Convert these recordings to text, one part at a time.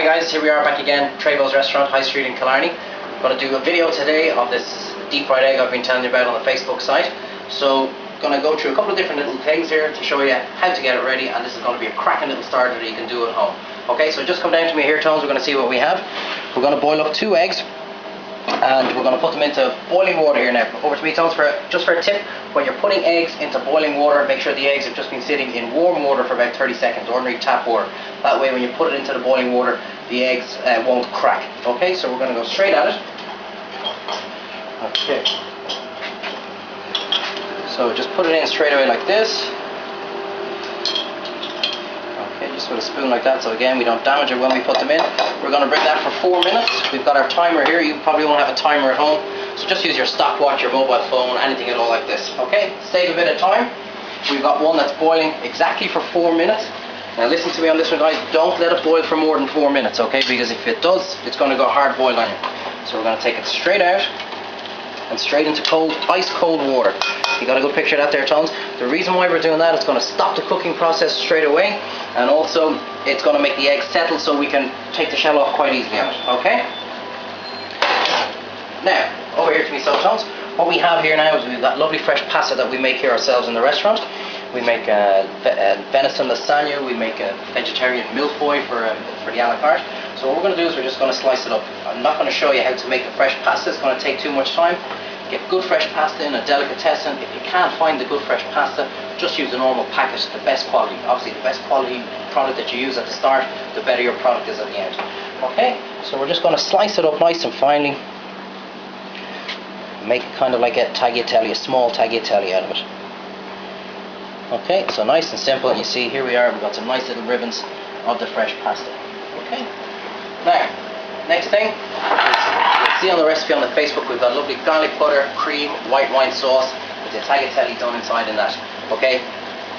Hi guys, here we are back again, Treyvaud's restaurant, High Street in Killarney. I'm going to do a video today of this deep fried egg I've been telling you about on the Facebook site. So, going to go through a couple of different little things here to show you how to get it ready, and this is going to be a cracking little starter that you can do at home. Okay, so just come down to me here, Tones, we're going to see what we have. We're going to boil up 2 eggs, and we're going to put them into boiling water here now. Over to me, Tones, just for a tip. When you're putting eggs into boiling water, make sure the eggs have just been sitting in warm water for about 30 seconds, ordinary tap water. That way when you put it into the boiling water, the eggs won't crack. Okay, so we're going to go straight at it. Okay. So just put it in straight away like this. Okay, just with a spoon like that, so again we don't damage it when we put them in. We're going to bring that for 4 minutes. We've got our timer here. You probably won't have a timer at home, so just use your stopwatch, your mobile phone, anything at all like this. Okay, save a bit of time. We've got one that's boiling exactly for 4 minutes. Now listen to me on this one, guys, don't let it boil for more than 4 minutes, okay, because if it does, it's going to go hard boiled on you. So we're going to take it straight out and straight into cold, ice cold water. You got a good picture of that there, Tones? The reason why we're doing that, it's going to stop the cooking process straight away, and also it's going to make the eggs settle so we can take the shell off quite easily on it, okay? Now, over here to me, so Tones, what we have here now is we've got lovely fresh pasta that we make here ourselves in the restaurant. We make venison lasagna, we make a vegetarian mille-feuille for the a la carte. So what we're going to do is we're just going to slice it up. I'm not going to show you how to make the fresh pasta, it's going to take too much time. Get good fresh pasta in a delicatessen. If you can't find the good fresh pasta, just use a normal packet, the best quality. Obviously the best quality product that you use at the start, the better your product is at the end. Okay, so we're just going to slice it up nice and finely. Make it kind of like a tagliatelle, a small tagliatelle out of it. Okay, so nice and simple, and you see here we are, we've got some nice little ribbons of the fresh pasta. Okay, now, next thing, you'll see on the recipe on the Facebook, we've got lovely garlic butter, cream, white wine sauce, with the tagliatelle done inside in that. Okay,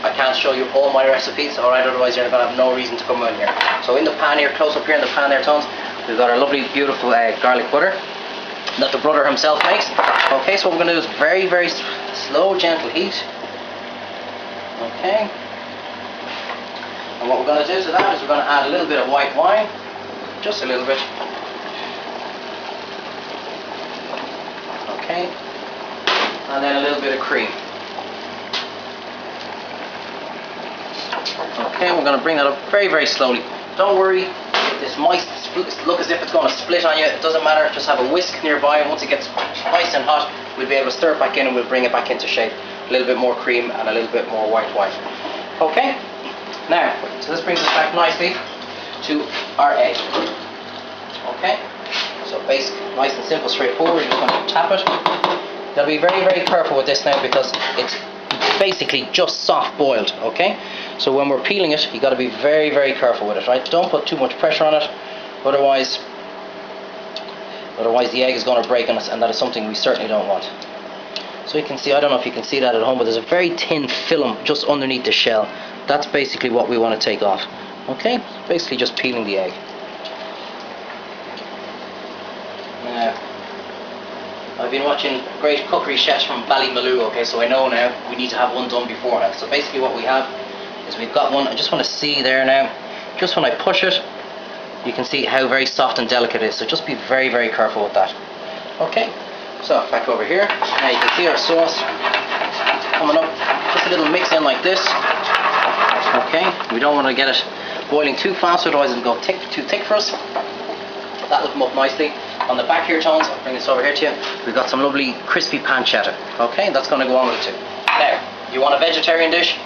I can't show you all my recipes, alright, otherwise you're going to have no reason to come in here. So in the pan here, close up here in the pan there, Tones, we've got our lovely, beautiful garlic butter that the brother himself makes. Okay, so what we're going to do is very, very slow, gentle heat. Okay, and what we're going to do to that is we're going to add a little bit of white wine, just a little bit. Okay, and then a little bit of cream. Okay, we're going to bring that up very, very slowly. Don't worry, this might look as if it's going to split on you. It doesn't matter, just have a whisk nearby, and once it gets nice and hot, we'll be able to stir it back in and we'll bring it back into shape. A little bit more cream and a little bit more white wine. Okay, now, so this brings us back nicely to our egg. Okay, so basic, nice and simple, straightforward. You're just going to tap it. You'll be very, very careful with this now because it's basically just soft boiled. Okay, so when we're peeling it, you got to be very, very careful with it, right? Don't put too much pressure on it, otherwise the egg is going to break on us, and that is something we certainly don't want. So you can see, I don't know if you can see that at home, but there's a very thin film just underneath the shell. That's basically what we want to take off. Okay, basically just peeling the egg. Now, I've been watching great cookery chefs from Ballymaloo, okay, so I know now we need to have one done beforehand. So basically what we have is we've got one. I just want to see there now, just when I push it, you can see how very soft and delicate it is, so just be very, very careful with that. Okay, so back over here, now you can see our sauce coming up, just a little mix in like this. Okay, we don't want to get it boiling too fast, otherwise it'll go too thick for us. That'll come up nicely. On the back here, Tones, I'll bring this over here to you, we've got some lovely crispy pancetta. Okay, that's going to go on with it too. Now, you want a vegetarian dish?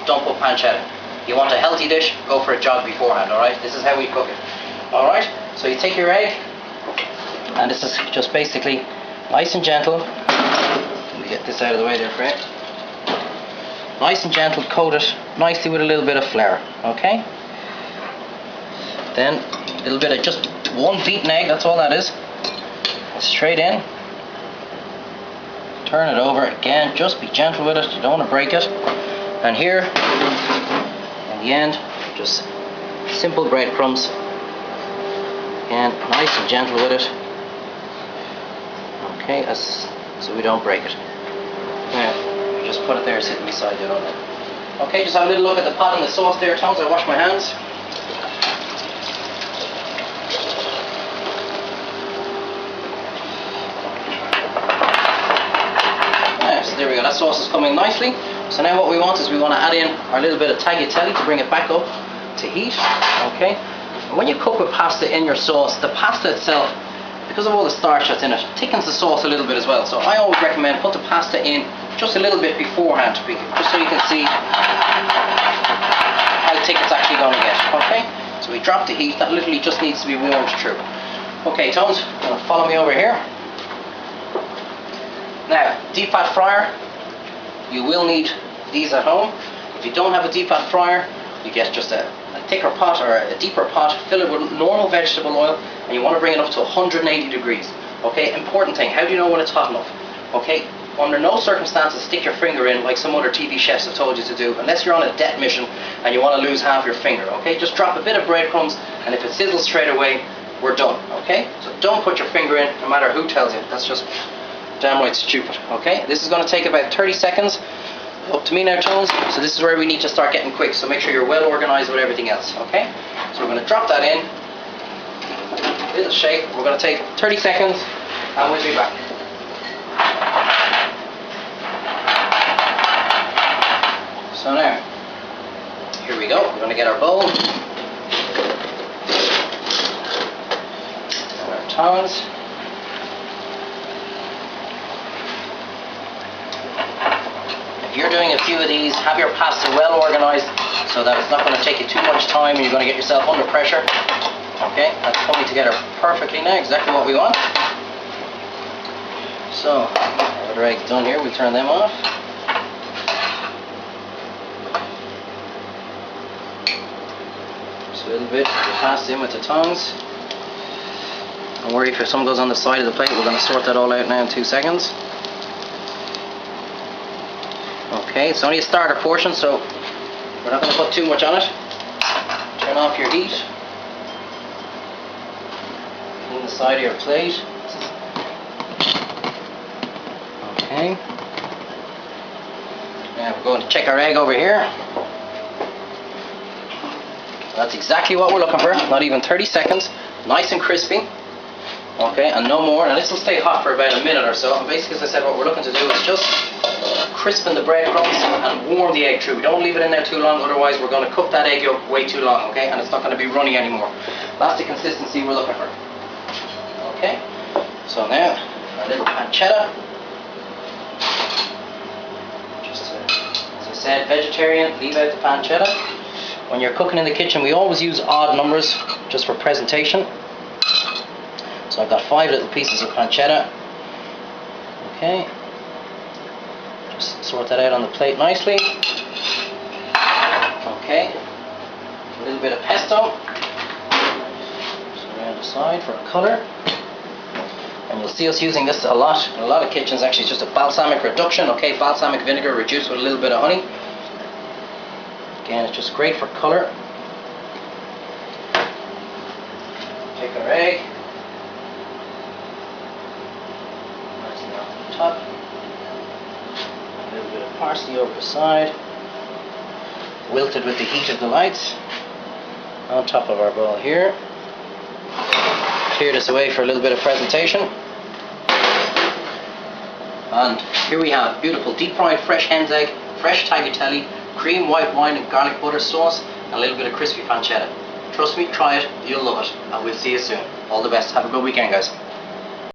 Don't put pancetta. You want a healthy dish? Go for a jog beforehand, alright? This is how we cook it. Alright, so you take your egg, and this is just basically nice and gentle. Let me get this out of the way there for you. Nice and gentle, coat it nicely with a little bit of flour, okay? Then a little bit of just one beaten egg, that's all that is. Straight in. Turn it over again, just be gentle with it, you don't want to break it. And here, in the end, just simple breadcrumbs. Again, nice and gentle with it. Okay, so we don't break it. Now, just put it there sitting beside it on it. Okay, just have a little look at the pot and the sauce there, Tones. I wash my hands. that sauce is coming nicely. So now what we want is we want to add in our little bit of tagliatelle to bring it back up to heat. Okay. And when you cook with pasta in your sauce, the pasta itself, because of all the starch that's in it, thickens the sauce a little bit as well. So I always recommend put the pasta in just a little bit beforehand, just so you can see how thick it's actually going to get. Okay, so we drop the heat. That literally just needs to be warmed through. Okay, Tones, follow me over here. Now, deep fat fryer, you will need these at home. If you don't have a deep fat fryer, you get just a thicker pot or a deeper pot, fill it with normal vegetable oil, and you want to bring it up to 180 degrees. Okay, important thing, how do you know when it's hot enough? Okay, under no circumstances stick your finger in like some other TV chefs have told you to do, unless you're on a death mission and you want to lose half your finger. Okay, just drop a bit of breadcrumbs, and if it sizzles straight away, we're done. Okay, so don't put your finger in no matter who tells you. That's just damn right stupid. Okay, this is going to take about 30 seconds. Up to me now, Tones. So this is where we need to start getting quick, so make sure you're well organized with everything else. Okay, so we're going to drop that in, little shake. We're going to take 30 seconds and we'll be back. So now, here we go. We're going to get our bowl and our tongs. If you're doing a few of these, have your pasta well organized so that it's not going to take you too much time and you're going to get yourself under pressure. Okay, that's coming together perfectly now, exactly what we want. So, our eggs done here, we turn them off. Just a little bit, pass in with the tongs. Don't worry if some goes on the side of the plate, we're going to sort that all out now in 2 seconds. Okay, it's only a starter portion, so we're not going to put too much on it. Turn off your heat. Clean the side of your plate. Okay. Now we're going to check our egg over here. That's exactly what we're looking for. Not even 30 seconds. Nice and crispy. Okay, and no more. And this will stay hot for about a minute or so. And basically, as I said, what we're looking to do is just crispen the breadcrumbs and warm the egg through. We don't leave it in there too long, otherwise we're going to cook that egg yolk way too long, okay? And it's not going to be runny anymore. That's the consistency we're looking for. Okay, so now our little pancetta. Just as I said, vegetarian, leave out the pancetta. When you're cooking in the kitchen, we always use odd numbers just for presentation. So I've got 5 little pieces of pancetta. Okay. Just sort that out on the plate nicely. Okay. A little bit of pesto. Just around the side for colour. And you'll see us using this a lot in a lot of kitchens. Actually, it's just a balsamic reduction. Okay, balsamic vinegar reduced with a little bit of honey. Again, it's just great for colour. Take our egg. Nicely off the top. A little bit of parsley over the side. Wilted with the heat of the lights. On top of our bowl here. Clear this away for a little bit of presentation. And here we have beautiful deep fried fresh hen's egg, fresh tagliatelle, cream, white wine and garlic butter sauce, and a little bit of crispy pancetta. Trust me, try it, you'll love it, and we'll see you soon. All the best, have a good weekend guys.